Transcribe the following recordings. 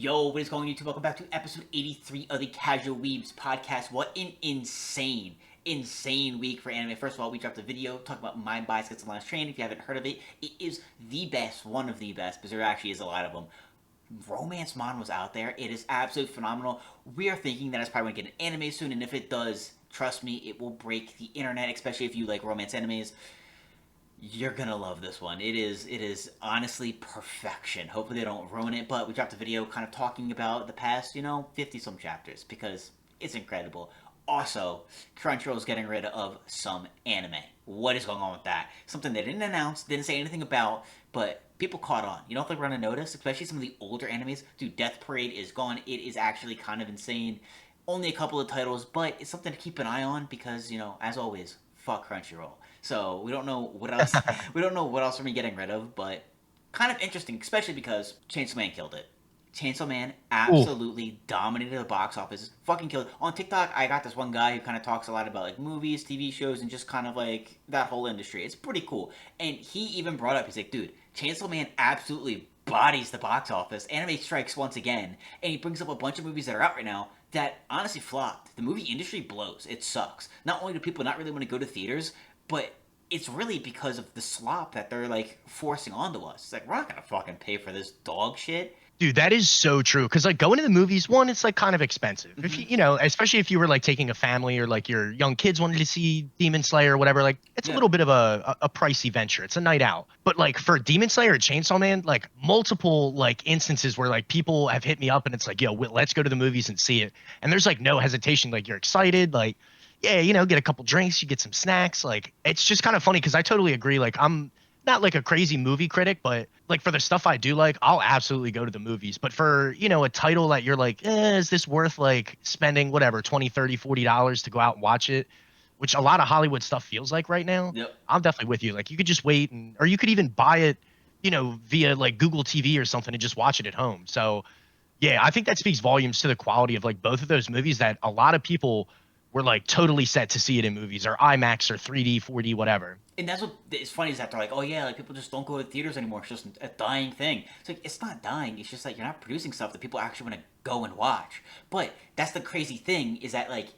Yo, what is going on YouTube? Welcome back to episode 83 of the Casual Weebs podcast. What an insane week for anime. First of all, we dropped a video talking about My Bias Gets the Last Train. If you haven't heard of it, it is the best, one of the best, because there actually is a lot of them. Romance Mon was out there. It is absolutely phenomenal. We are thinking that it's probably going to get an anime soon, and if it does, trust me, it will break the internet, especially if you like romance animes. You're gonna love this one. It is honestly perfection. Hopefully they don't ruin it, but we dropped a video kind of talking about the past, 50 some chapters because it's incredible. Also, Crunchyroll is getting rid of some anime. What is going on with that? Something they didn't announce, didn't say anything about, but people caught on. You don't think we're gonna notice, especially some of the older animes. Dude, Death Parade is gone. It is actually kind of insane. Only a couple of titles, but it's something to keep an eye on because, as always, fuck Crunchyroll. So we don't know what else. We don't know what else we're getting rid of, but kind of interesting, especially because Chainsaw Man killed it. Chainsaw Man Ooh, absolutely dominated the box office. Fucking killed it. On TikTok, I got this one guy who kind of talks a lot about like movies, TV shows, and just kind of like that whole industry. It's pretty cool. And he even brought up, he's like, dude, Chainsaw Man absolutely bodies the box office. Anime strikes once again, and he brings up a bunch of movies that are out right now that honestly flopped. The movie industry blows. It sucks. Not only do people not really want to go to theaters, but it's really because of the slop that they're like forcing onto us. It's like we're not gonna fucking pay for this dog shit. dude, that is so true. Because like going to the movies, one, it's like kind of expensive. If Mm-hmm. especially if you were like taking a family or like your young kids wanted to see Demon Slayer or whatever, like it's a Yeah. little bit of a pricey venture. It's a night out. But like for Demon Slayer or Chainsaw Man, like multiple like instances where like people have hit me up and it's like, yo, let's go to the movies and see it. And there's like no hesitation. Like you're excited, like yeah, get a couple drinks, you get some snacks. Like it's just kind of funny because I totally agree. Like I'm not like a crazy movie critic, but like for the stuff I do like, I'll absolutely go to the movies. But for, a title that you're like, is this worth like spending whatever, 20, 30, $40 to go out and watch it? Which a lot of Hollywood stuff feels like right now. Yep. I'm definitely with you. Like you could just wait or you could even buy it, via like Google TV or something and just watch it at home. So yeah, I think that speaks volumes to the quality of like both of those movies that a lot of people were like totally set to see it in movies or IMAX or 3D, 4D, whatever. And that's what is funny is that they're like, oh yeah, like people just don't go to theaters anymore. It's just a dying thing. It's like it's not dying. It's just like you're not producing stuff that people actually want to go and watch. But that's the crazy thing is that like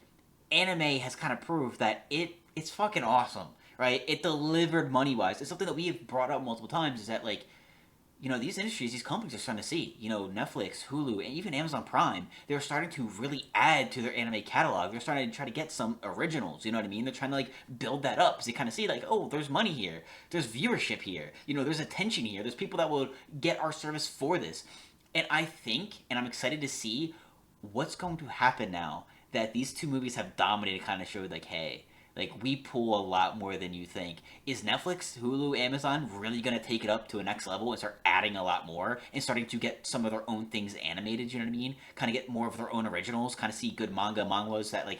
anime has kind of proved that it's fucking awesome, right? It delivered money wise. It's something that we have brought up multiple times. Is that like these industries, these companies are starting to see, Netflix, Hulu, and even Amazon Prime, they're starting to really add to their anime catalog. They're starting to try to get some originals, you know what I mean? They're trying to, like, build that up because they kind of see, like, oh, there's money here. There's viewership here. There's attention here. There's people that will get our service for this. And I think, and I'm excited to see what's going to happen now that these two movies have dominated, kind of showed, like, hey, like we pull a lot more than you think. Is Netflix, Hulu, Amazon really gonna take it up to a next level and start adding a lot more and starting to get some of their own things animated? You know what I mean? Kind of get more of their own originals. Kind of see good mangas that like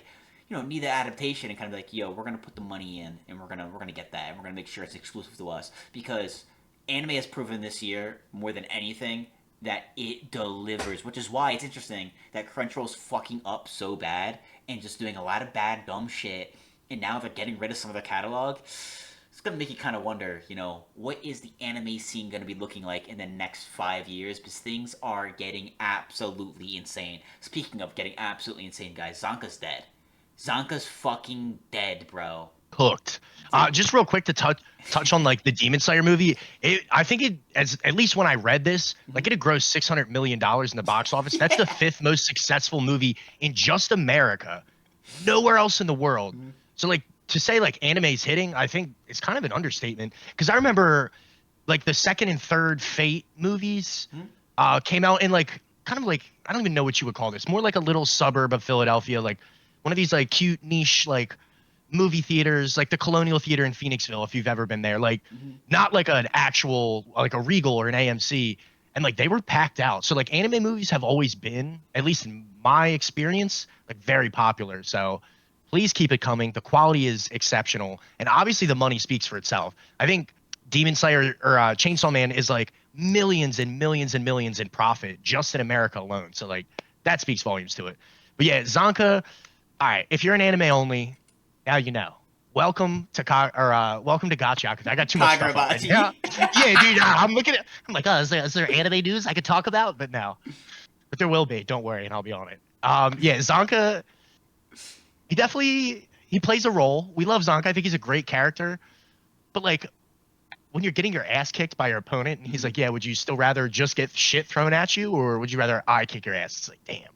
need the adaptation and kind of like yo, we're gonna put the money in and we're gonna get that and we're gonna make sure it's exclusive to us because anime has proven this year more than anything that it delivers, which is why it's interesting that Crunchyroll's fucking up so bad and just doing a lot of bad dumb shit and now they're getting rid of some of their catalog. It's gonna make you kind of wonder, what is the anime scene gonna be looking like in the next 5 years? Because things are getting absolutely insane. Speaking of getting absolutely insane, guys, Zanka's dead. Zanka's fucking dead, bro. Hooked. Just real quick to touch on like the Demon Slayer movie. I think it as at least when I read this, like it had grossed $600 million in the box office. That's the Yeah. fifth most successful movie in just America, nowhere else in the world. So like to say like anime's hitting, I think it's kind of an understatement. Because I remember like the second and third Fate movies came out in like kind of like I don't even know what you would call this, more like a little suburb of Philadelphia, like one of these like cute niche like movie theaters, like the Colonial Theater in Phoenixville, if you've ever been there, like not like an actual like a Regal or an AMC, and like they were packed out. So like anime movies have always been, at least in my experience, like very popular. So please keep it coming. The quality is exceptional, and obviously the money speaks for itself. I think Demon Slayer or Chainsaw Man is like millions and millions and millions in profit just in America alone. So like that speaks volumes to it. But yeah, Zanka. All right, if you're an anime only, now you know. Welcome to Gachiakuta. I got too much stuff up. Yeah, Kagurabachi. yeah, dude. I'm looking at. I'm like, oh, is there anime news I could talk about? But no. but there will be. Don't worry, and I'll be on it. Yeah, Zanka, he plays a role. We love Zanka. I think he's a great character. But like when you're getting your ass kicked by your opponent, and he's like, "Yeah, would you still rather just get shit thrown at you, or would you rather I kick your ass?" It's like, damn,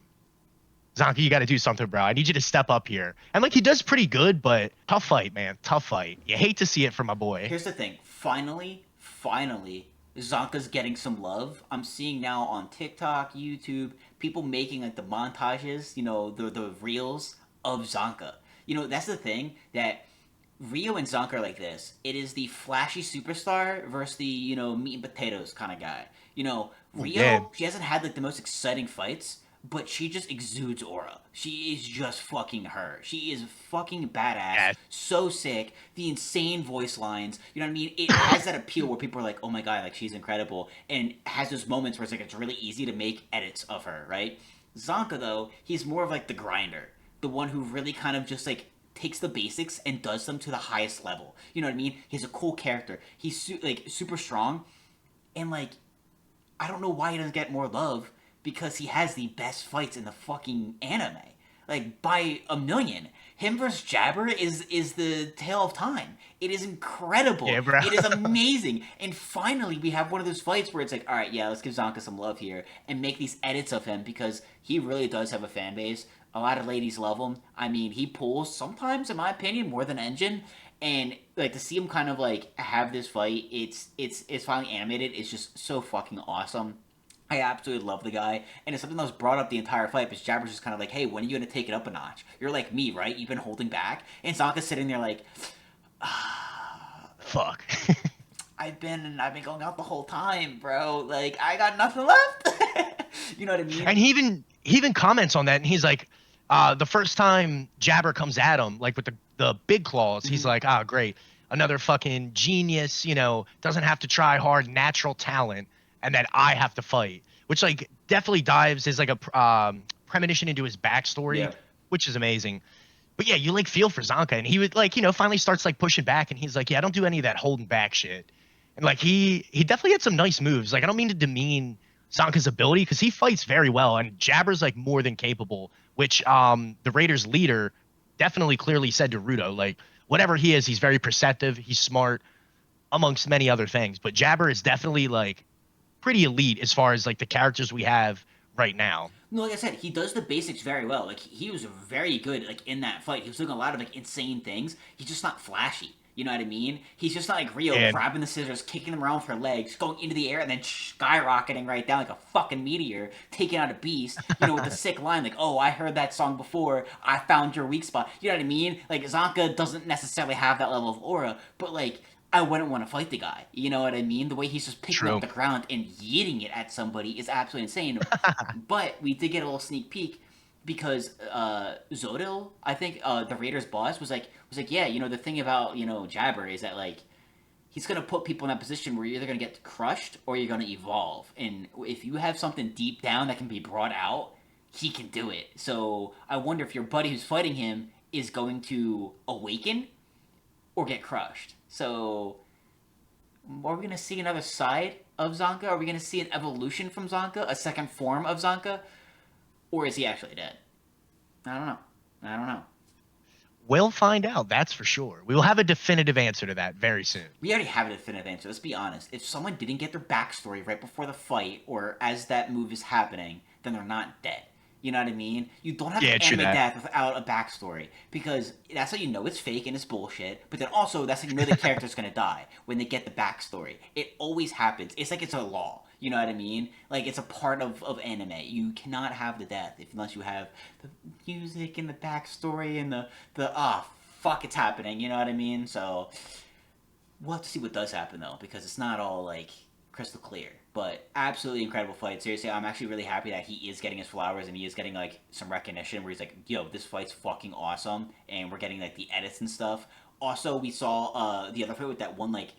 Zanka, you got to do something, bro. I need you to step up here. And like he does pretty good, but tough fight, man. Tough fight. You hate to see it from my boy. Here's the thing. Finally, Zonka's getting some love. I'm seeing now on TikTok, YouTube, people making like the montages, the reels of Zonka. That's the thing that Rio and Zonka are like this. It is the flashy superstar versus the, meat and potatoes kind of guy. Oh, yeah. Rio, she hasn't had like the most exciting fights, but she just exudes aura. She is just fucking her. She is fucking badass. Yeah. So sick. The insane voice lines. You know what I mean? It has that appeal where people are like, oh my god, like she's incredible. And has those moments where it's like it's really easy to make edits of her, right? Zonka, though, he's more of like the grinder. The one who really kind of just like takes the basics and does them to the highest level. You know what I mean? He's a cool character. He's like super strong. And like, I don't know why he doesn't get more love because he has the best fights in the fucking anime. Like by a million. Him versus Jabber is the tale of time. It is incredible. Yeah, bro. It is amazing. And finally we have one of those fights where it's like, alright, yeah, let's give Zonka some love here and make these edits of him because he really does have a fan base. A lot of ladies love him. I mean, he pulls sometimes, in my opinion, more than Engine. And like to see him kind of like have this fight, it's finally animated. It's just so fucking awesome. I absolutely love the guy, and it's something that was brought up the entire fight. Because Jabber's just kind of like, "Hey, when are you gonna take it up a notch? You're like me, right? You've been holding back." And Zonka's sitting there like, Fuck. I've been going out the whole time, bro. Like I got nothing left." You know what I mean? And he even comments on that, and he's like, the first time Jabber comes at him, like with the big claws, he's like, "Ah, great, another fucking genius, doesn't have to try hard, natural talent, and that I have to fight," which like definitely dives is like a premonition into his backstory, Yeah. which is amazing. But yeah, you like feel for Zanka, and he would like finally starts like pushing back, and he's like, "Yeah, I don't do any of that holding back shit." And like he definitely had some nice moves. Like I don't mean to demean Zanka's ability because he fights very well, and Jabber's like more than capable. Which the Raiders leader definitely clearly said to Rudo, like whatever he is, he's very perceptive, he's smart, amongst many other things. But Jabber is definitely like pretty elite as far as like the characters we have right now. No, like I said, he does the basics very well. Like he was very good, like in that fight. He was doing a lot of like insane things. He's just not flashy. You know what I mean? He's just not like Rio And grabbing the scissors, kicking them around with her legs, going into the air, and then skyrocketing right down like a fucking meteor, taking out a beast. With the sick line like, "Oh, I heard that song before. I found your weak spot." You know what I mean? Like Zonka doesn't necessarily have that level of aura, but like I wouldn't want to fight the guy. You know what I mean? The way he's just picking true. up the ground and yeeting it at somebody is absolutely insane. But we did get a little sneak peek because Zodil, I think the Raiders boss was like, yeah, the thing about Jabber is that like he's gonna put people in that position where you're either gonna get crushed or you're gonna evolve, and if you have something deep down that can be brought out, he can do it. So I wonder if your buddy who's fighting him is going to awaken or get crushed. So are we gonna see another side of Zanka? Are we gonna see an evolution from Zanka, a second form of Zanka, or is he actually dead? I don't know. I don't know. We'll find out, that's for sure. We will have a definitive answer to that very soon. We already have a definitive answer. Let's be honest. If someone didn't get their backstory right before the fight, or as that move is happening, then they're not dead. You know what I mean? You don't have Yeah, to true animate that. death without a backstory because that's how you know it's fake and it's bullshit. But then also that's how you know the character's gonna die when they get the backstory. It always happens. It's like it's a law. You know what I mean? Like it's a part of anime. You cannot have the death unless you have the music and the backstory and the fuck it's happening. You know what I mean? So we'll have to see what does happen though because it's not all like crystal clear. But absolutely incredible fight. Seriously, I'm actually really happy that he is getting his flowers and he is getting like some recognition where he's like, yo, this fight's fucking awesome, and we're getting like the edits and stuff. Also, we saw the other fight with that one like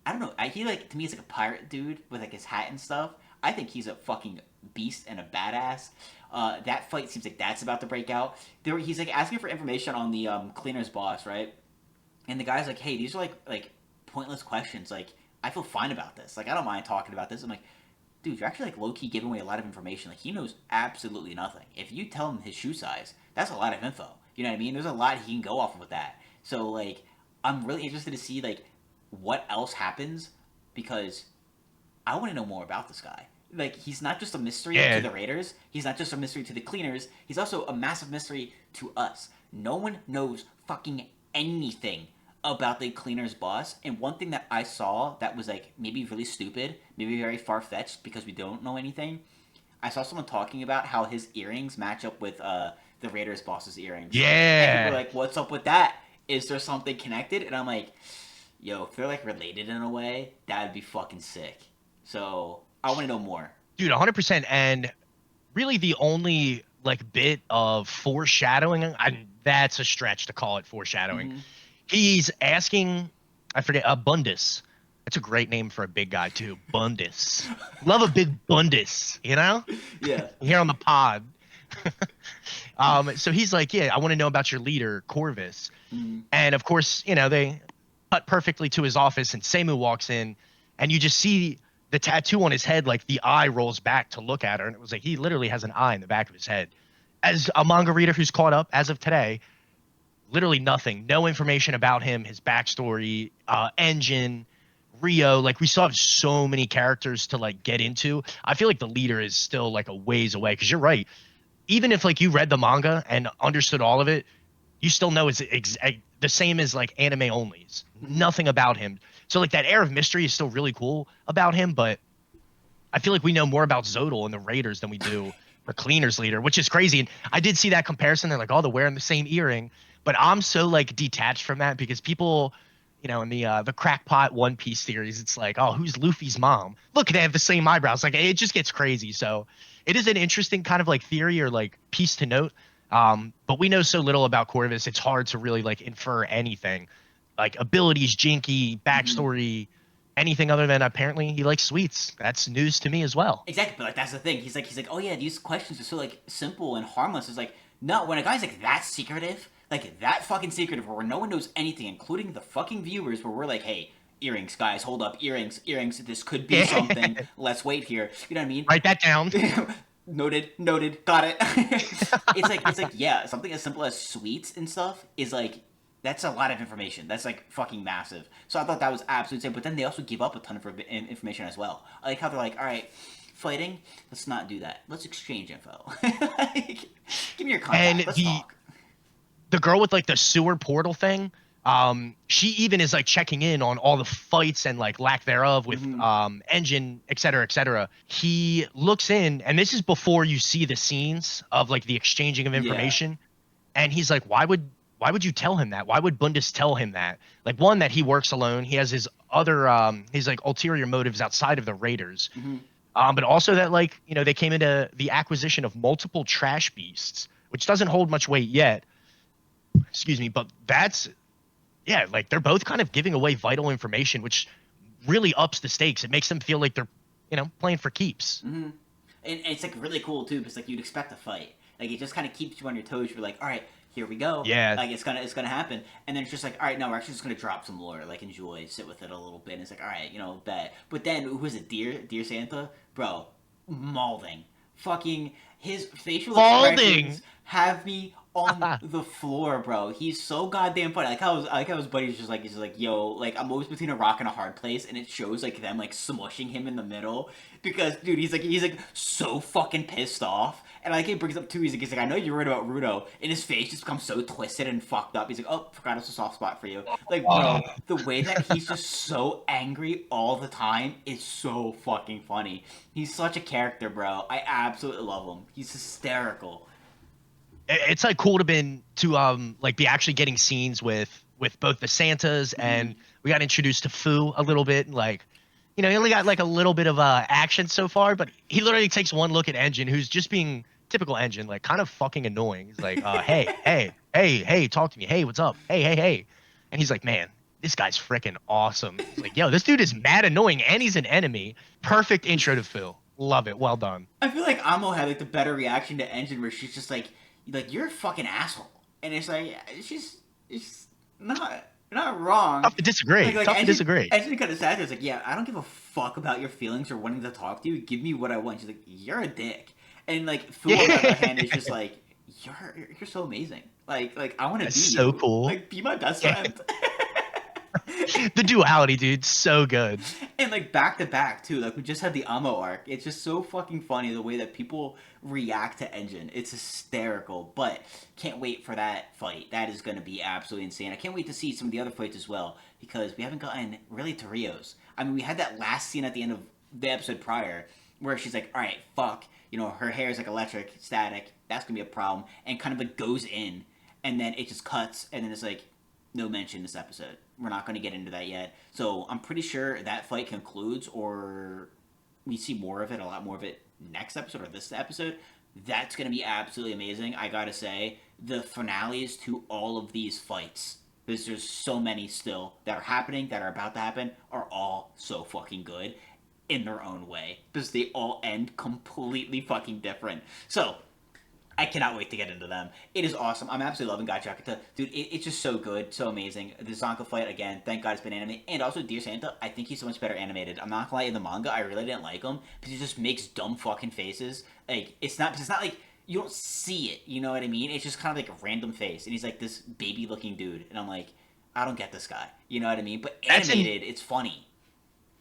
I don't know. He like to me he's like a pirate dude with like his hat and stuff. I think he's a fucking beast and a badass. That fight seems like that's about to break out. He's like asking for information on the cleaner's boss, right? And the guy's like, hey, these are like pointless questions. Like I feel fine about this. Like I don't mind talking about this. I'm like, dude, you're actually like low key giving away a lot of information. Like he knows absolutely nothing. If you tell him his shoe size, that's a lot of info. You know what I mean? There's a lot he can go off of with that. So like, I'm really interested to see like what else happens because I want to know more about this guy. Like he's not just a mystery to Yeah, the Raiders. He's not just a mystery to the Cleaners. He's also a massive mystery to us. No one knows fucking anything about the Cleaners boss. And one thing that I saw that was like maybe really stupid, maybe very far fetched because we don't know anything. I saw someone talking about how his earrings match up with the Raiders boss's earrings, and people were yeah. like, "What's up with that? Is there something connected?" And I'm like, "Yo, if they're like related in a way, that'd be fucking sick." So I want to know more. Dude, 100%. And really the only like bit of foreshadowing, and that's a stretch to call it foreshadowing. Mm-hmm. He's asking, I forget, Bundus. That's a great name for a big guy too. Bundus. Love a big Bundus, you know? Yeah. Here on the pod. So he's like, yeah, I want to know about your leader, Corvus. Mm-hmm. And of course, they cut perfectly to his office, and Seimu walks in, and you just see the tattoo on his head, like the eye rolls back to look at her, and it was like he literally has an eye in the back of his head. As a manga reader who's caught up as of today, literally nothing, no information about him, his backstory, engine, Rio. Like we still have so many characters to like get into. I feel like the leader is still like a ways away because you're right. Even if like you read the manga and understood all of it, you still know it's the same as like anime onlys. Nothing about him. So like that air of mystery is still really cool about him, but I feel like we know more about Zodal and the Raiders than we do the Cleaners leader, which is crazy. And I did see that comparison. They're like, oh, they're wearing the same earring, but I'm so like detached from that because people, in the crackpot One Piece theories, it's like, oh, who's Luffy's mom? Look, they have the same eyebrows. Like it just gets crazy. So it is an interesting kind of like theory or like piece to note. But we know so little about Corvus, it's hard to really like infer anything, like abilities, Jinky, Mm-hmm. backstory, anything other than apparently he likes sweets. That's news to me as well. Exactly, but like that's the thing. He's like, oh yeah, these questions are so like simple and harmless. It's like, no, when a guy's like that secretive, like that fucking secretive, where no one knows anything, including the fucking viewers, where we're like, hey, earrings, guys, hold up, earrings, earrings. This could be something. Let's wait here. You know what I mean? Write that down. Noted, got it. it's like yeah, something as simple as sweets and stuff is like that's a lot of information. That's like fucking massive. So I thought that was absolutely insane. But then they also give up a ton of information as well. I like how they're like, all right, fighting, let's not do that. Let's exchange info. Like, give me your And contact. Let's the talk. the girl with like the sewer portal thing, she even is like checking in on all the fights and like lack thereof with Mm-hmm. engine, et cetera, et cetera. He looks in, and this is before you see the scenes of like the exchanging of Yeah. information. And he's like, why would you tell him that? Why would Bundus tell him that? Like one, that he works alone. He has his other his like ulterior motives outside of the Raiders. Mm-hmm. But also that like, they came into the acquisition of multiple trash beasts, which doesn't hold much weight yet. Excuse me, but that's, yeah, like they're both kind of giving away vital information, which really ups the stakes. It makes them feel like they're, playing for keeps. Mm-hmm. And it's like really cool too because like you'd expect a fight. Like it just kind of keeps you on your toes. You're like, all right, here we go. Yeah. Like it's gonna happen. And then it's just like, all right, no, we're actually just gonna drop some lore. Like enjoy, sit with it a little bit. And it's like, all right, bet. But then who was it? Dear Santa, bro, mauling, fucking his facial Balding. expressions have me on the floor, bro. He's so goddamn funny. I like how his buddy's just like, yo, like I'm always between a rock and a hard place, and it shows like them like smushing him in the middle because dude, he's like so fucking pissed off. And I like he brings up too. He's like, I know you're worried about Rudo, and his face just becomes so twisted and fucked up. He's like, oh, forgot it's a soft spot for you. Like, bro, the way that he's just so angry all the time is so fucking funny. He's such a character, bro. I absolutely love him. He's hysterical. It's like cool to like be actually getting scenes with both the Santas, Mm-hmm. and we got introduced to Fu a little bit, and like, he only got like a little bit of action so far, but he literally takes one look at Engine, who's just being typical Engine, like kind of fucking annoying. He's like, hey, talk to me. Hey, what's up? Hey. And he's like, man, this guy's freaking awesome. He's like, yo, this dude is mad annoying, and he's an enemy. Perfect intro to Fu. Love it. Well done. I feel like Amo had like the better reaction to Engine, where she's just like you're a fucking asshole, and it's like she's not. You're not wrong. Tough to disagree. Tough to disagree. And she kind of sat there. It's like, yeah, I don't give a fuck about your feelings or wanting to talk to you. Give me what I want. She's like, you're a dick. And like Fu, on the other Yeah. hand, is just like, you're so amazing. Like I want to That's be so you. cool. Like, be my best Yeah. friend. The duality, dude, so good. And like back to back too. Like we just had the Amo arc. It's just so fucking funny the way that people react to Engine. It's hysterical. But can't wait for that fight. That is going to be absolutely insane. I can't wait to see some of the other fights as well because we haven't gotten really to Rio's. I mean, we had that last scene at the end of the episode prior where she's like, "All right, fuck." You know, her hair is like electric, static. That's gonna be a problem. And kind of like goes in, and then it just cuts, and then it's like, no mention this episode. We're not going to get into that yet. So I'm pretty sure that fight concludes, or we see more of it, a lot more of it next episode or this episode. That's going to be absolutely amazing. I gotta say, the finales to all of these fights, because there's so many still that are happening, that are about to happen, are all so fucking good in their own way. Because they all end completely fucking different. So, I cannot wait to get into them. It is awesome. I'm absolutely loving Gachiakuta. Dude, it's just so good, so amazing. The Zanka fight, again, thank God it's been animated. And also, Dear Santa, I think he's so much better animated. I'm not gonna lie, in the manga, I really didn't like him, because he just makes dumb fucking faces. Like, it's not like, you don't see it, you know what I mean? It's just kind of like a random face. And he's like this baby-looking dude. And I'm like, I don't get this guy. You know what I mean? But animated, it's funny.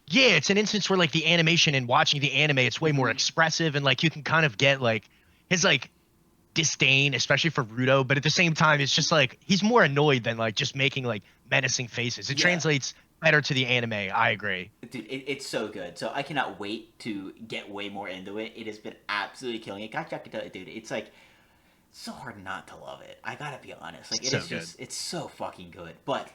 Yeah, it's an instance where like the animation and watching the anime, it's way more expressive and like you can kind of get like his like disdain, especially for Rudo, but at the same time, it's just like he's more annoyed than like just making like menacing faces. It Yeah. translates better to the anime. I agree. Dude, it's so good. So I cannot wait to get way more into it. It has been absolutely killing it. Gachiakuta, dude, it's like so hard not to love it. I gotta be honest. Like it So is good. just it's so fucking good. But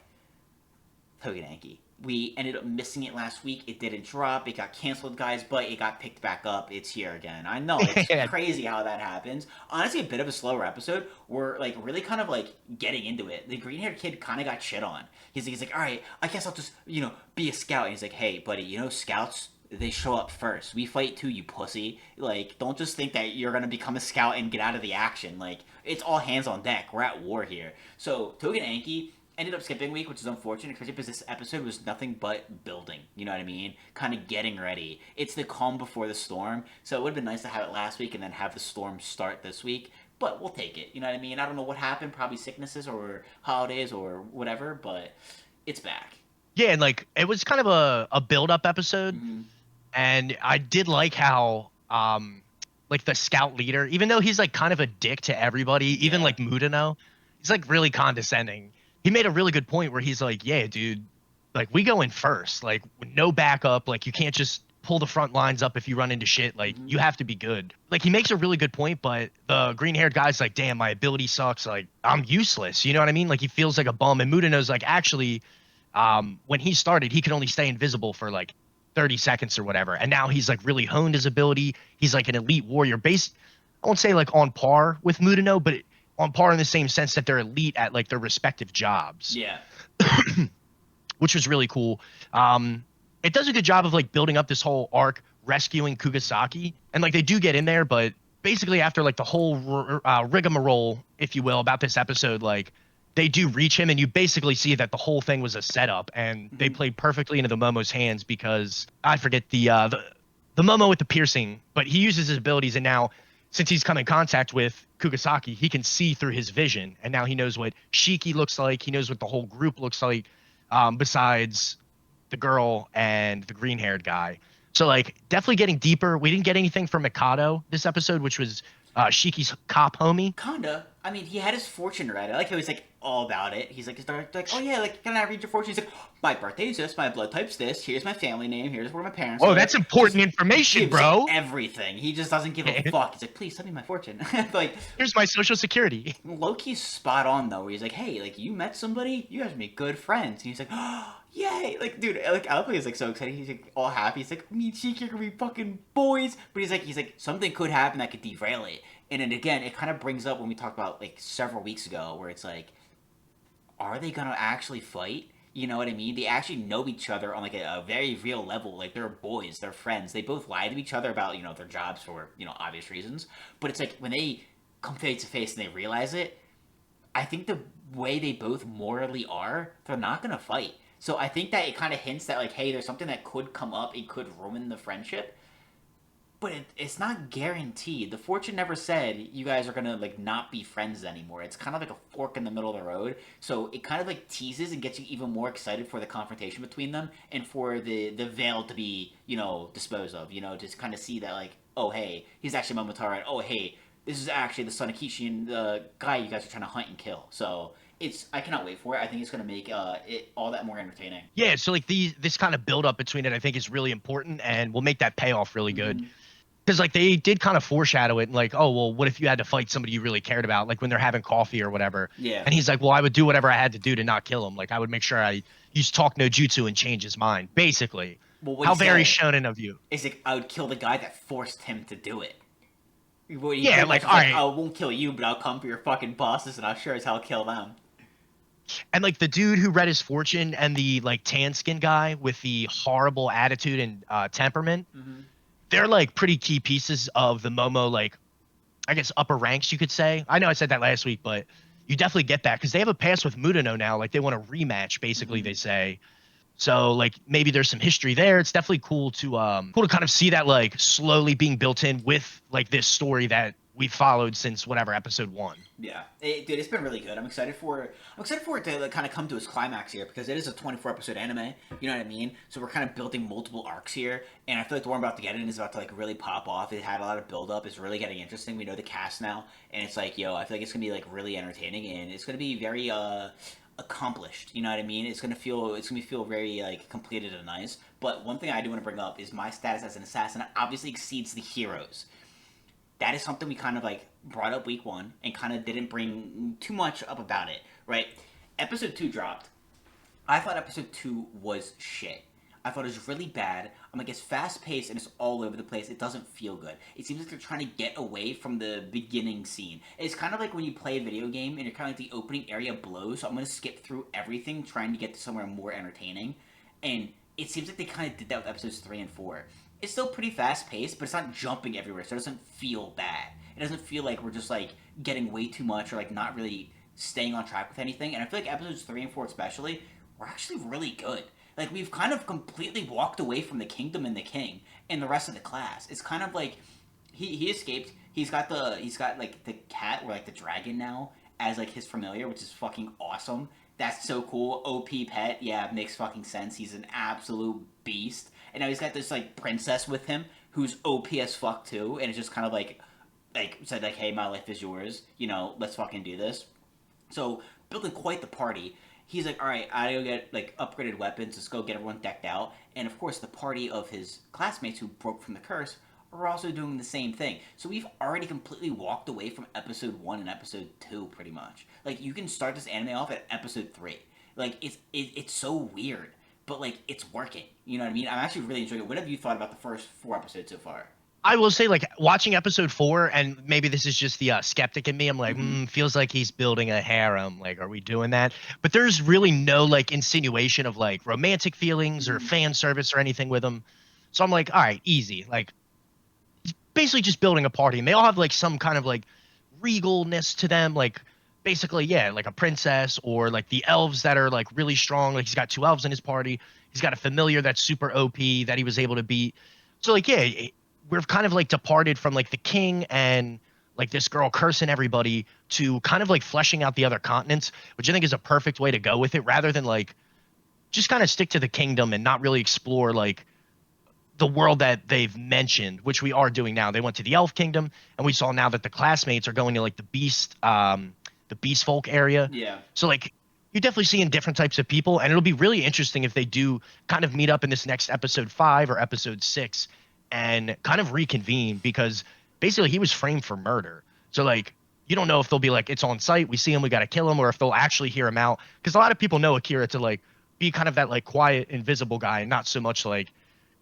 Tougen Anki. We ended up missing it last week. It didn't drop. It got canceled, guys, but it got picked back up. It's here again. I know it's crazy how that happens. Honestly, a bit of a slower episode. We're like really kind of like getting into it. The green-haired kid kind of got shit on. He's like, all right, I guess I'll just be a scout. And he's like, hey, buddy, scouts, they show up first. We fight too, you pussy. Like, don't just think that you're gonna become a scout and get out of the action. Like, it's all hands on deck. We're at war here. So Tougen Anki ended up skipping week, which is unfortunate because this episode was nothing but building. You know what I mean? Kind of getting ready. It's the calm before the storm. So it would have been nice to have it last week and then have the storm start this week. But we'll take it. You know what I mean? I don't know what happened. Probably sicknesses or holidays or whatever. But it's back. Yeah, and like it was kind of a build up episode, Mm-hmm. and I did like how like the scout leader, even though he's like kind of a dick to everybody, even Yeah. like Mudano, he's like really condescending. He made a really good point where he's like, yeah, dude, like we go in first, like no backup, like you can't just pull the front lines up if you run into shit, like Mm-hmm. you have to be good. Like he makes a really good point, but the green haired guy's like, damn, my ability sucks, like I'm useless, you know what I mean? Like he feels like a bum, and Mudano's like, actually, when he started, he could only stay invisible for like 30 seconds or whatever. And now he's like really honed his ability. He's like an elite warrior based, I won't say like on par with Mudano, but on par in the same sense that they're elite at like their respective jobs, Yeah. which was really cool. It does a good job of like building up this whole arc, rescuing Kugasaki. And like they do get in there, but basically after like the whole rigmarole, if you will, about this episode, like they do reach him, and you basically see that the whole thing was a setup, and they Mm-hmm. played perfectly into the Momo's hands because I forget the Momo with the piercing, but he uses his abilities, and now since he's come in contact with Kugasaki, he can see through his vision, and now he knows what Shiki looks like. He knows what the whole group looks like, besides the girl and the green-haired guy. So like definitely getting deeper. We didn't get anything from Mikado this episode, which was Shiki's cop homie. Kinda. I mean, he had his fortune read. I like how he's like all about it. He's like, oh yeah, like can I read your fortune? He's like, my birthday's this, my blood type's this. Here's my family name. Here's where my parents Oh, are. that's important Just information, gives bro. everything. He just doesn't give a fuck. He's like, please tell me my fortune. Like, Here's my social security. Loki's spot on though. Where he's like, hey, like you met somebody, you guys make good friends. And he's like, oh, yay! Like, dude, like Alpha is like so excited. He's like all happy. He's like, me and Shiki are gonna be fucking boys. But he's like, something could happen that could derail it. And then again, it kind of brings up when we talked about like several weeks ago, where it's like, are they gonna actually fight? You know what I mean? They actually know each other on like a very real level. Like they're boys, they're friends. They both lie to each other about their jobs for obvious reasons. But it's like when they come face to face and they realize it, I think the way they both morally are, they're not gonna fight. So I think that it kind of hints that like, hey, there's something that could come up. It could ruin the friendship, but it's not guaranteed. The fortune never said you guys are gonna like not be friends anymore. It's kind of like a fork in the middle of the road. So it kind of like teases and gets you even more excited for the confrontation between them and for the veil to be disposed of. Just kind of see that like, oh hey, he's actually Momotaro, and oh hey, this is actually the son of Kishi and the guy you guys are trying to hunt and kill. So I cannot wait for it. I think it's gonna make it all that more entertaining. Yeah, so like this kind of build up between it, I think is really important and will make that payoff really good. Mm-hmm. Because like they did kind of foreshadow it, like, oh well, what if you had to fight somebody you really cared about, like when they're having coffee or whatever? Yeah. And he's like, well, I would do whatever I had to do to not kill him. Like I would make sure I use talk no jutsu and change his mind. Basically, Well, what he how very said shonen of you. is like, I would kill the guy that forced him to do it. What he Yeah, pretty much like was all like, right. I won't kill you, but I'll come for your fucking bosses, and I'll sure as hell kill them. And like the dude who read his fortune and the like tan skin guy with the horrible attitude and temperament, Mm-hmm. they're like pretty key pieces of the Momo, like I guess upper ranks, you could say. I know I said that last week, but you definitely get that because they have a pass with Mudano now. Like they want a rematch, basically, Mm-hmm. they say. So like maybe there's some history there. It's definitely cool to kind of see that like slowly being built in with like this story that we followed since whatever episode 1. Yeah, dude, it's been really good. I'm excited for it to like, kind of come to its climax here because it is a 24 episode anime. You know what I mean? So we're kind of building multiple arcs here, and I feel like the one we're about to get in is about to like really pop off. It had a lot of build up. It's really getting interesting. We know the cast now, and it's like, yo, I feel like it's gonna be like really entertaining, and it's gonna be very accomplished. You know what I mean? It's gonna feel very like completed and nice. But one thing I do want to bring up is my status as an assassin obviously exceeds the heroes. That is something we kind of like brought up week one and kind of didn't bring too much up about it, right? Episode two dropped. I thought episode two was shit. I thought it was really bad. I'm like, it's fast paced and it's all over the place. It doesn't feel good. It seems like they're trying to get away from the beginning scene. It's kind of like when you play a video game and you're kind of like the opening area blows. So I'm going to skip through everything trying to get to somewhere more entertaining. And it seems like they kind of did that with episodes three and four. It's still pretty fast paced, but it's not jumping everywhere, so it doesn't feel bad. It doesn't feel like we're just like getting way too much or like not really staying on track with anything. And I feel like episodes three and four especially were actually really good. Like we've kind of completely walked away from the kingdom and the king and the rest of the class. It's kind of like he escaped. He's got like the cat or like the dragon now as like his familiar, which is fucking awesome. That's so cool. OP pet, yeah, makes fucking sense. He's an absolute beast. And now he's got this like princess with him who's OP as fuck too, and it's just kind of like said like, hey, my life is yours. Let's fucking do this. So building quite the party. He's like, all right, I gotta go get like upgraded weapons. Let's go get everyone decked out. And of course, the party of his classmates who broke from the curse are also doing the same thing. So we've already completely walked away from episode one and episode two, pretty much. Like you can start this anime off at episode three. Like it's so weird, but like it's working. You know what I mean? I'm actually really enjoying it. What have you thought about the first four episodes so far? I will say, like, watching episode 4, and maybe this is just the skeptic in me. I'm like, Mm-hmm. feels like he's building a harem. Like, are we doing that? But there's really no like insinuation of like romantic feelings or Mm-hmm. fan service or anything with him. So I'm like, all right, easy. Like, basically just building a party, and they all have like some kind of like regalness to them. Like, basically, yeah, like a princess or like the elves that are like really strong. Like, he's got two elves in his party. He's got a familiar that's super OP that he was able to beat. So like, yeah, we're kind of like departed from like the king and like this girl cursing everybody to kind of like fleshing out the other continents, which I think is a perfect way to go with it, rather than like just kind of stick to the kingdom and not really explore like the world that they've mentioned, which we are doing now. They went to the elf kingdom, and we saw now that the classmates are going to like the beast folk area. Yeah. So like you're definitely seeing different types of people, and it'll be really interesting if they do kind of meet up in this next episode 5 or episode 6 and kind of reconvene, because basically he was framed for murder. So like you don't know if they'll be like, it's on site, we see him, we got to kill him, or if they'll actually hear him out, because a lot of people know Akira to like be kind of that like quiet invisible guy and not so much like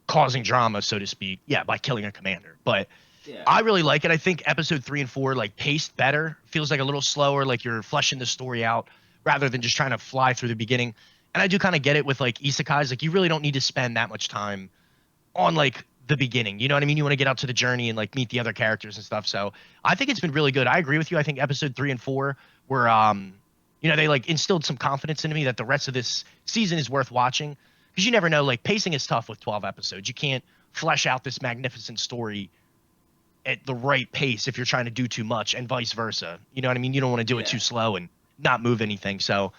causing drama, so to speak, yeah, by killing a commander. But Yeah. I really like it. I think episode 3 and 4 like paced better, feels like a little slower, like you're fleshing the story out rather than just trying to fly through the beginning. And I do kind of get it with like isekais, like you really don't need to spend that much time on like the beginning. You know what I mean? You want to get out to the journey and like meet the other characters and stuff. So I think it's been really good. I agree with you. I think episode 3 and 4 were they like instilled some confidence into me that the rest of this season is worth watching. Because you never know, like pacing is tough with 12 episodes. You can't flesh out this magnificent story at the right pace if you're trying to do too much, and vice versa. You know what I mean? You don't want to do it too slow and not move anything. So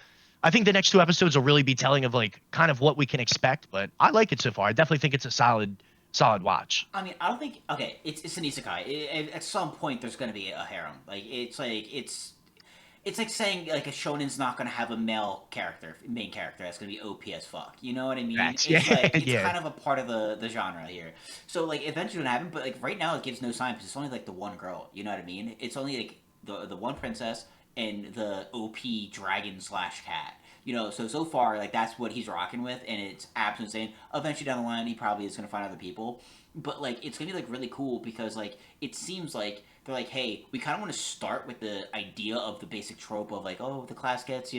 I think the next 2 episodes will really be telling of like kind of what we can expect, but I like it so far. I definitely think it's a solid watch. I mean, I don't think. Okay, it's an isekai. At some point, there's going to be a harem. It's like saying like a shonen's not going to have a main character that's going to be OP as fuck. You know what I mean? Facts. It's Yeah. like it's Yeah. kind of a part of the genre here. So like eventually gonna happen, but like right now it gives no sign because it's only like the one girl. You know what I mean? It's only like the one princess and the OP dragon slash cat. You know, so far like that's what he's rocking with, and it's absolutely insane. Eventually down the line, he probably is gonna find other people, but like it's gonna be like really cool because like it seems like they're like, hey, we kind of want to start with the idea of the basic trope of like, oh, the class gets,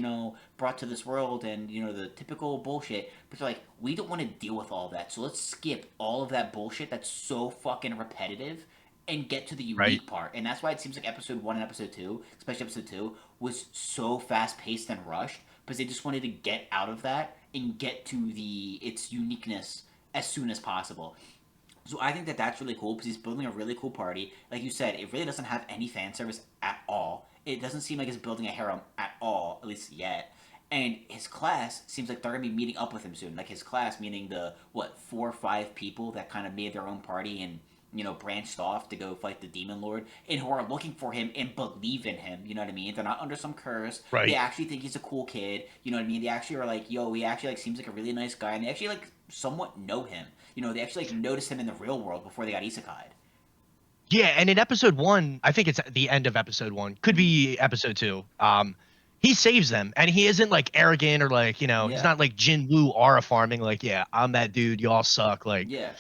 brought to this world and, the typical bullshit. But they're like, we don't want to deal with all that. So let's skip all of that bullshit that's so fucking repetitive and get to the Right. unique part. And that's why it seems like episode 1 and episode 2, especially episode 2, was so fast paced and rushed because they just wanted to get out of that and get to its uniqueness as soon as possible. So I think that that's really cool because he's building a really cool party. Like you said, it really doesn't have any fan service at all. It doesn't seem like it's building a harem at all, at least yet. And his class seems like they're gonna be meeting up with him soon. Like his class, meaning the 4 or 5 people that kind of made their own party and branched off to go fight the demon lord, and who are looking for him and believe in him. You know what I mean? They're not under some curse. They Right. actually think he's a cool kid. You know what I mean? They actually are like, yo, he actually like seems like a really nice guy, and they actually like somewhat know him. They actually like noticed him in the real world before they got isekai'd. Yeah, and in episode 1, I think it's at the end of episode 1, could be episode 2. He saves them, and he isn't like arrogant or like, he's Yeah, not like Jin Woo aura farming like, yeah, I'm that dude, y'all suck. Like yeah.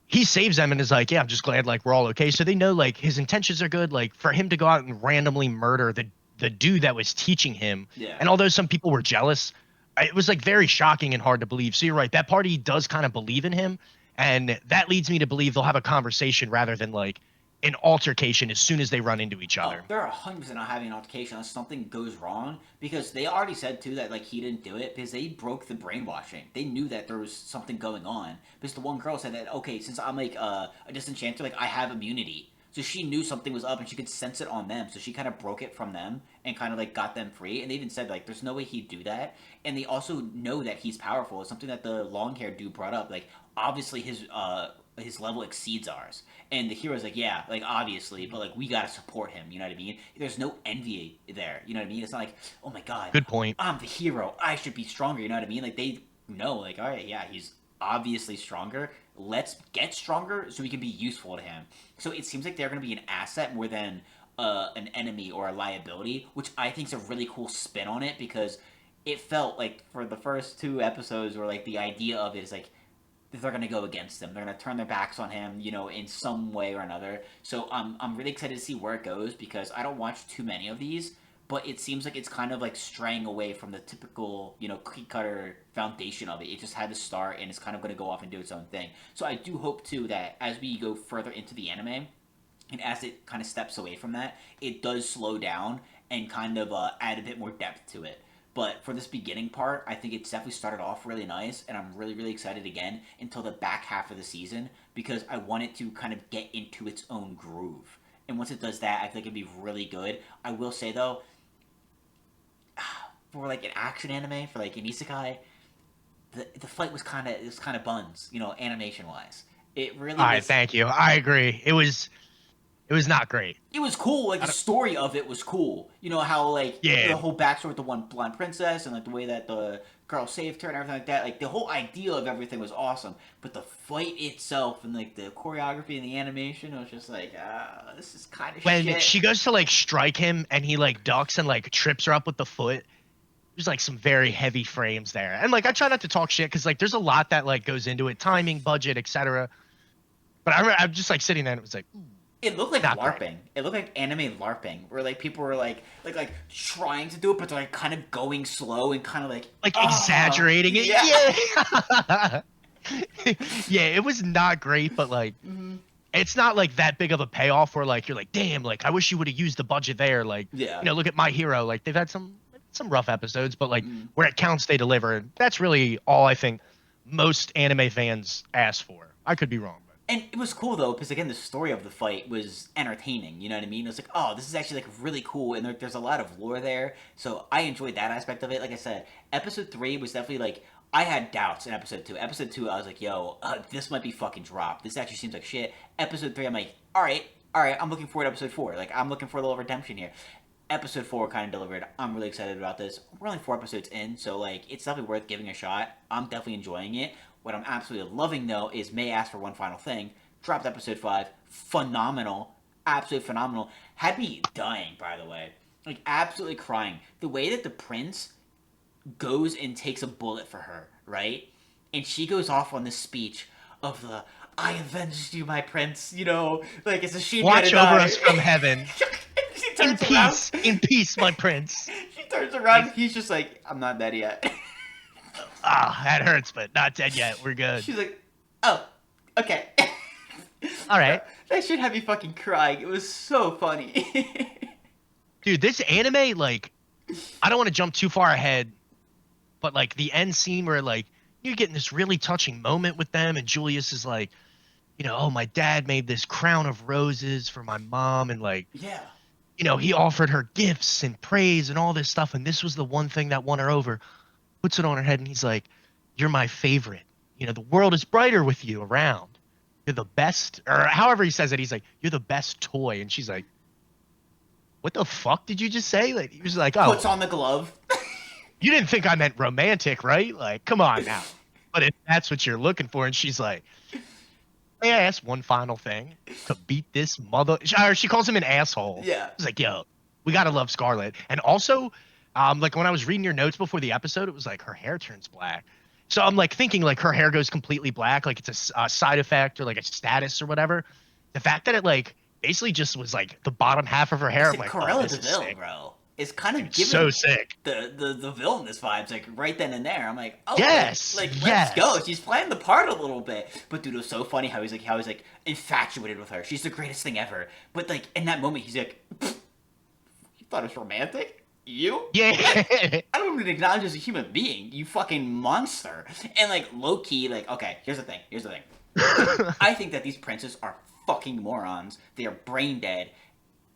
he saves them and is like, yeah, I'm just glad like we're all okay. So they know like his intentions are good. Like for him to go out and randomly murder the dude that was teaching him, Yeah. and although some people were jealous, it was like very shocking and hard to believe. So you're right, that party does kind of believe in him, and that leads me to believe they'll have a conversation rather than like an altercation as soon as they run into each Oh, other. they're 100% not having an altercation unless something goes wrong because they already said too that like he didn't do it because they broke the brainwashing. They knew that there was something going on because the one girl said that okay, since I'm like a disenchanter, like I have immunity. So she knew something was up and she could sense it on them. So she kind of broke it from them and kind of like got them free. And they even said like there's no way he'd do that. And they also know that he's powerful. It's something that the long haired dude brought up. Like obviously his level exceeds ours. And the hero's like, yeah, like obviously, but like we gotta support him. You know what I mean? There's no envy there. You know what I mean? It's not like, oh my god, Good point. I'm the hero. I should be stronger. You know what I mean? Like they know, like, all right, yeah, he's obviously stronger. Let's get stronger so we can be useful to him. So it seems like they're gonna be an asset more than an enemy or a liability, which I think is a really cool spin on it because it felt like for the first 2 episodes, where like the idea of it is like they're going to go against him. They're going to turn their backs on him, in some way or another. So I'm really excited to see where it goes because I don't watch too many of these, but it seems like it's kind of like straying away from the typical, cookie cutter foundation of it. It just had to start and it's kind of going to go off and do its own thing. So I do hope too that as we go further into the anime and as it kind of steps away from that, it does slow down and kind of add a bit more depth to it. But for this beginning part, I think it's definitely started off really nice, and I'm really, really excited again until the back half of the season because I want it to kind of get into its own groove. And once it does that, I think it'd be really good. I will say though, for like an action anime, for like an isekai, the fight was kind of buns, animation wise. It really All right, was. thank you. I agree. It was not great. It was cool. Like I the don't, story of it was cool. You know how like yeah, the whole backstory with the one blonde princess and like the way that the girl saved her and everything like that. Like the whole idea of everything was awesome, but the fight itself and like the choreography and the animation was just like, this is kind of when shit. she goes to like strike him and he like ducks and like trips her up with the foot, there's like some very heavy frames there. And like I try not to talk shit because like there's a lot that like goes into it, timing, budget, etc. But I'm just like sitting there and it was like, ooh, It looked like not great. LARPing. It looked like anime LARPing, where like people were like trying to do it, but they're like kind of going slow and kind of like Like exaggerating it. yeah. Yeah. Yeah, it was not great, but like it's not like that big of a payoff where like you're like, damn, like I wish you would have used the budget there. Like, Yeah. look at My Hero. Like they've had some rough episodes, but like Mhm. where it counts, they deliver. And that's really all I think most anime fans ask for. I could be wrong, but And it was cool though, because again, the story of the fight was entertaining. You know what I mean? It was like, oh, this is actually like really cool, and there's a lot of lore there. So I enjoyed that aspect of it. Like I said, episode 3 was definitely like I had doubts in episode 2. Episode 2, I was like, yo, this might be fucking dropped. This actually seems like shit. Episode 3, I'm like, all right, I'm looking forward to episode 4. Like I'm looking for a little redemption here. Episode 4 kind of delivered. I'm really excited about this. We're only 4 episodes in, so like it's definitely worth giving a shot. I'm definitely enjoying it. What I'm absolutely loving though is May asked for one final thing. Dropped episode 5. Phenomenal. Absolutely phenomenal. Had me dying, by the way. Like absolutely crying. The way that the prince goes and takes a bullet for her, right? And she goes off on this speech of the I avenged you, my prince, you know, like it's a shame you had watch to over die. us from heaven. She In turns around. peace, in peace, my prince. She turns around and he's just like, I'm not dead yet. Ah, that hurts, but not dead yet. We're good. She's like, oh, okay. All right. That shit had me fucking crying. It was so funny. Dude, this anime, like, I don't want to jump too far ahead, but like the end scene where like you're getting this really touching moment with them, and Julius is like, oh, my dad made this crown of roses for my mom, and like, Yeah. he offered her gifts and praise and all this stuff, and this was the one thing that won her over. Puts it on her head, and he's like, "You're my favorite. The world is brighter with you around. You're the best," or however he says it. He's like, "You're the best toy," and she's like, "What the fuck did you just say?" Like he was like, "Oh, Puts on the glove. you didn't think I meant romantic, right? Like, come on now." But if that's what you're looking for, and she's like, "May I ask one final thing to beat this mother?" Or she calls him an asshole. Yeah. It's like, "Yo, we gotta love Scarlet." And also, like when I was reading your notes before the episode, it was like her hair turns black. So I'm like thinking like her hair goes completely black, like it's a side effect or like a status or whatever. The fact that it like basically just was like the bottom half of her hair, I'm like, oh, this is Deville, sick. bro. It's kind of Dude, giving so sick. the villainous vibes like right then and there. I'm like, oh, Yes, like yes. let's go. She's playing the part a little bit. But dude, it was so funny how he's like infatuated with her. She's the greatest thing ever. But like in that moment, he's like, you thought it was romantic? You? Yeah. I don't even acknowledge you as a human being, you fucking monster. And like low key, like, okay, here's the thing. I think that these princes are fucking morons. They are brain dead.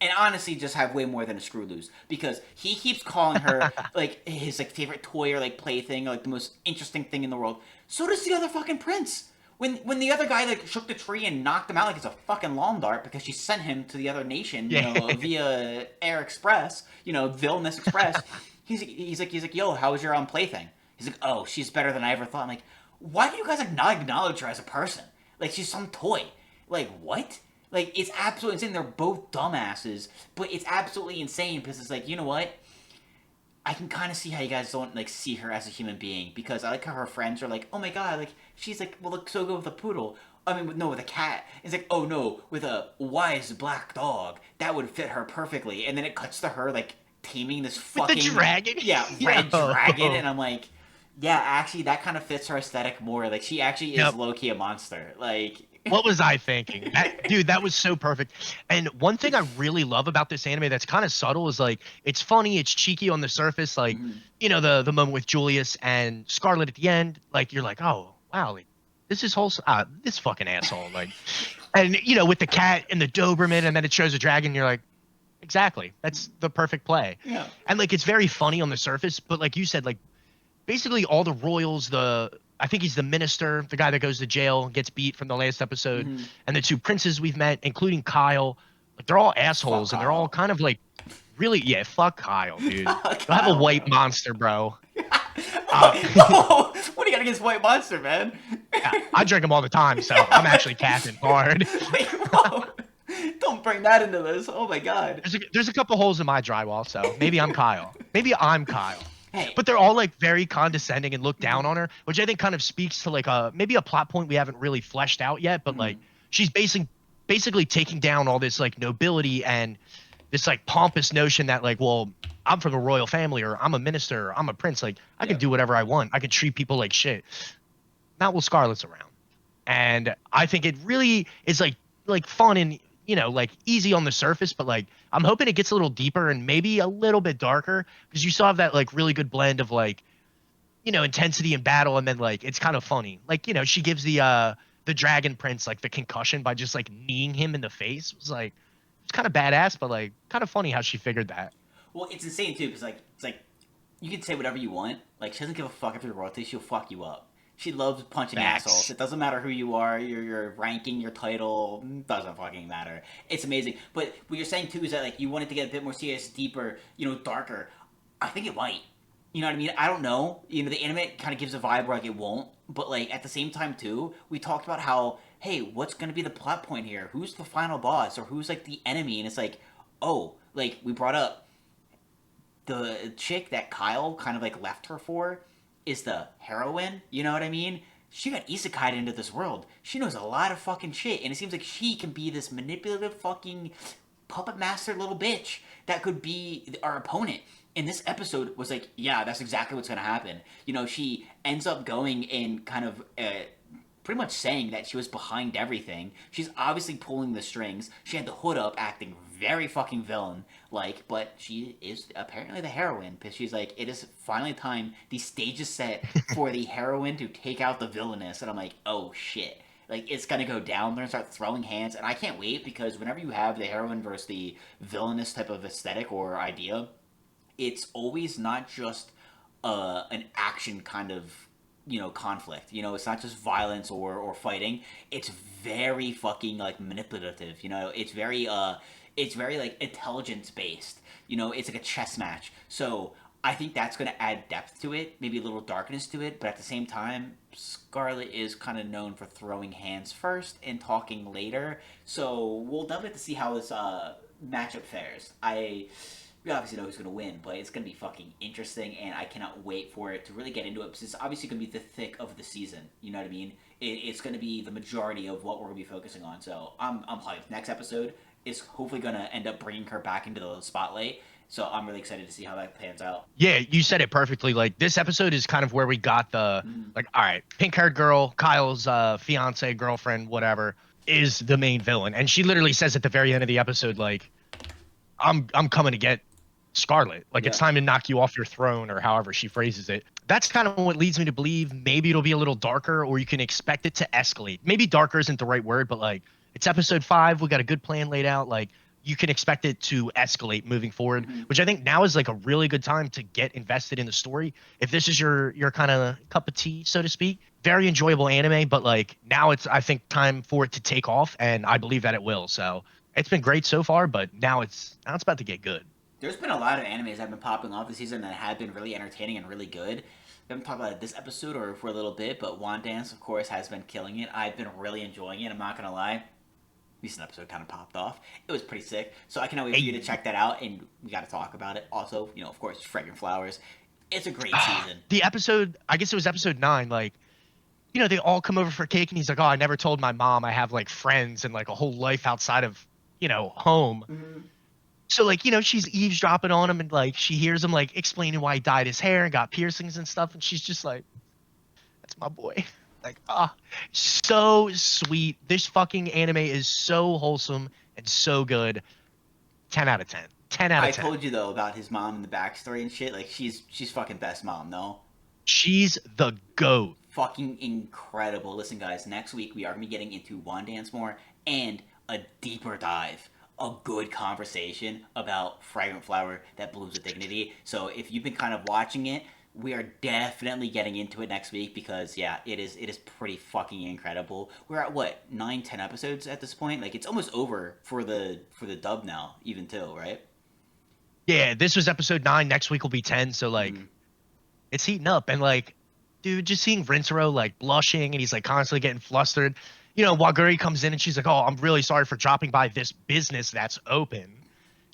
And honestly, just have way more than a screw loose, because he keeps calling her like his like favorite toy or like plaything, or like the most interesting thing in the world. So does the other fucking prince. When the other guy like shook the tree and knocked him out like it's a fucking lawn dart because she sent him to the other nation, via Air Express, Villainous Express. he's like, yo, how was your plaything? He's like, oh, she's better than I ever thought. I'm like, why do you guys not acknowledge her as a person? Like she's some toy. Like what? Like it's absolutely insane. They're both dumbasses, but it's absolutely insane because it's like, you know what? I can kind of see how you guys don't like see her as a human being, because I like how her friends are like, oh my god, like she's like, well, look so good with a poodle. I mean, no, with a cat. It's like, oh no, with a wise black dog that would fit her perfectly. And then it cuts to her like taming this fucking With the dragon. red dragon, and I'm like, yeah, actually, that kind of fits her aesthetic more. Like she actually is low key a monster. Like. What was I thinking? Dude, that was so perfect. And one thing I really love about this anime that's kind of subtle is like it's funny, it's cheeky on the surface, like the moment with Julius and Scarlet at the end, like you're like, oh wow, like this is whole this fucking asshole, like, and with the cat and the Doberman, and then it shows a dragon, you're like, exactly, that's the perfect play. Yeah. And like it's very funny on the surface, but like you said, like basically all the royals, I think he's the minister, the guy that goes to jail and gets beat from the last episode, and the two princes we've met, including Kyle, like they're all assholes, and they're all kind of like really, fuck Kyle, dude. You'll have a white monster, bro. What do you got against white monster, man? Yeah, I drink them all the time, so I'm actually capping hard. Wait, whoa. Don't bring that into this. Oh my god. There's a couple holes in my drywall, so maybe I'm Kyle. Maybe I'm Kyle. Hey. But they're all like very condescending and look down on her, which I think kind of speaks to like maybe a plot point we haven't really fleshed out yet. But like she's basically taking down all this like nobility and this like pompous notion that like, well, I'm from a royal family, or I'm a minister, or I'm a prince. Like I can do whatever I want. I can treat people like shit. not while Scarlett's around. And I think it really is like fun and like easy on the surface, but like I'm hoping it gets a little deeper and maybe a little bit darker because you still have that like really good blend of like intensity in battle, and then like it's kind of funny. Like she gives the Dragon Prince like the concussion by just like kneeing him in the face. It was like it's kind of badass, but like kind of funny how she figured that. Well, it's insane too, because like it's like you can say whatever you want. Like she doesn't give a fuck if you're royalty. She'll fuck you up. She loves punching assholes. Facts. It doesn't matter who you are, your ranking, your title, doesn't fucking matter. It's amazing. But what you're saying too is that like you want it to get a bit more serious, deeper, darker. I think it might. You know what I mean? I don't know. The anime kind of gives a vibe where like it won't, but like at the same time too, we talked about how hey, what's gonna be the plot point here? Who's the final boss or who's like the enemy? And it's like, oh, like we brought up the chick that Kyle kind of like left her for is the heroine. You know what I mean? She got isekai'd into this world. She knows a lot of fucking shit, and it seems like she can be this manipulative fucking puppet master little bitch that could be our opponent. And this episode was like, yeah, that's exactly what's gonna happen. She ends up going and kind of pretty much saying that she was behind everything. She's obviously pulling the strings. She had the hood up, acting very fucking villain like, but she is apparently the heroine because she's like, it is finally time. The stage is set for the heroine to take out the villainess, and I'm like, oh shit. Like, it's gonna go down. They're gonna start throwing hands, and I can't wait because whenever you have the heroine versus the villainous type of aesthetic or idea, it's always not just an action kind of conflict. It's not just violence or fighting. It's very fucking like manipulative. It's very like intelligence based. It's like a chess match. So I think that's going to add depth to it, maybe a little darkness to it, but at the same time, Scarlet is kind of known for throwing hands first and talking later. So we'll definitely have to see how this matchup fares. We obviously know who's going to win, but it's going to be fucking interesting, and I cannot wait for it to really get into it, because it's obviously going to be the thick of the season, you know what I mean? It's going to be the majority of what we're going to be focusing on, so I'm hyped. Next episode is hopefully going to end up bringing her back into the spotlight, so I'm really excited to see how that pans out. Yeah, you said it perfectly. Like, this episode is kind of where we got the, like, all right, pink-haired girl, Kyle's fiance, girlfriend, whatever, is the main villain, and she literally says at the very end of the episode, like, I'm coming to get Scarlet. Like, it's time to knock you off your throne, or however she phrases it. That's kind of what leads me to believe maybe it'll be a little darker, or you can expect it to escalate. Maybe darker isn't the right word, but like, it's episode 5. We got a good plan laid out. Like, you can expect it to escalate moving forward, which I think now is like a really good time to get invested in the story. If this is your kind of cup of tea, so to speak, very enjoyable anime, but like now it's, I think, time for it to take off, and I believe that it will. So it's been great so far, but now it's about to get good. There's been a lot of animes that have been popping off this season that have been really entertaining and really good. We haven't talked about it this episode or for a little bit, but Dance, of course, has been killing it. I've been really enjoying it. I'm not gonna lie. Recent episode kind of popped off. It was pretty sick. So I cannot wait for you to check that out, and we got to talk about it. Also, of course, Fragrant Flowers. It's a great season. The episode, I guess it was episode 9. Like, they all come over for cake, and he's like, "Oh, I never told my mom I have like friends and like a whole life outside of home." Mm-hmm. So, like, she's eavesdropping on him, and, like, she hears him, like, explaining why he dyed his hair and got piercings and stuff, and she's just like, that's my boy. Like, so sweet. This fucking anime is so wholesome and so good. 10 out of 10. 10 out of 10. I told you, though, about his mom and the backstory and shit. Like, she's fucking best mom, no? She's the GOAT. Fucking incredible. Listen, guys, next week we are going to be getting into Dance more and a deeper dive. A good conversation about Fragrant Flower that blooms with dignity. So if you've been kind of watching it, we are definitely getting into it next week because it is pretty fucking incredible. We're at what, 9-10 episodes at this point? Like, it's almost over for the dub now, even too, right? Yeah, this was episode 9. Next week will be 10. So like, it's heating up, and like, dude, just seeing Rinsero like blushing, and he's like constantly getting flustered. Waguri comes in and she's like, "Oh, I'm really sorry for dropping by this business that's open." And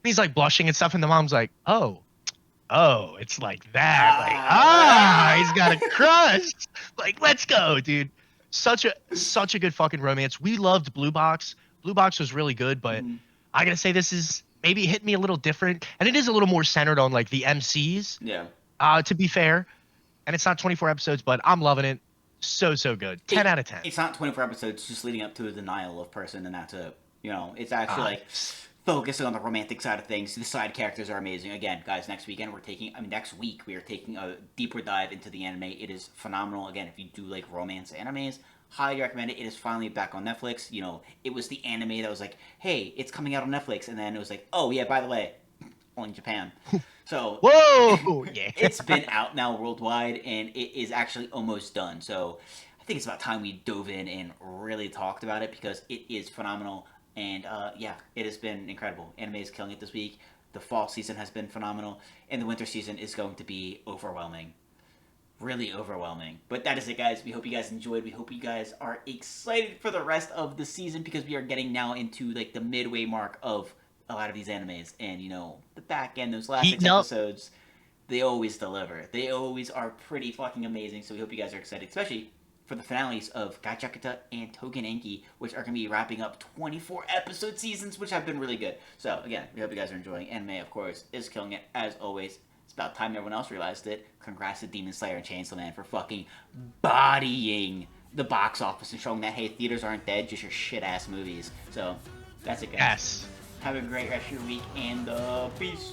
he's like blushing and stuff, and the mom's like, "Oh, it's like that." Like, he's got a crush. Like, let's go, dude. Such a good fucking romance. We loved Blue Box. Blue Box was really good, but I gotta say this is maybe hit me a little different, and it is a little more centered on like the MCs. Yeah. To be fair, and it's not 24 episodes, but I'm loving it. So good. 10 out of 10. It's not 24 episodes just leading up to a denial of person, and that's it. You know, it's actually Ah, like focusing on the romantic side of things. The side characters are amazing. Again, guys, next week we are taking a deeper dive into the anime. It is phenomenal. Again, if you do like romance animes, highly recommend it. It is finally back on Netflix. You know, it was the anime that was like, hey, it's coming out on Netflix, and then it was like, oh yeah, by the way, only in Japan. So whoa, yeah. it's been out now worldwide, and it is actually almost done. So I think it's about time we dove in and really talked about it because it is phenomenal. And yeah, it has been incredible. Anime is killing it this week. The fall season has been phenomenal, and the winter season is going to be overwhelming. Really overwhelming. But that is it, guys. We hope you guys enjoyed. We hope you guys are excited for the rest of the season because we are getting now into like the midway mark of a lot of these animes. And you know, the back end, those last 6 Heating up. episodes, they always deliver. They always are pretty fucking amazing. So we hope you guys are excited, especially for the finales of Gachiakuta and Tougen Anki, which are going to be wrapping up 24 episode seasons, which have been really good. So again, we hope you guys are enjoying. Anime, of course, is killing it as always. It's about time everyone else realized it. Congrats to Demon Slayer and Chainsaw Man for fucking bodying the box office and showing that, hey, theaters aren't dead, just your shit-ass movies. So, that's it, guys. Yes. Have a great rest of your week, and peace.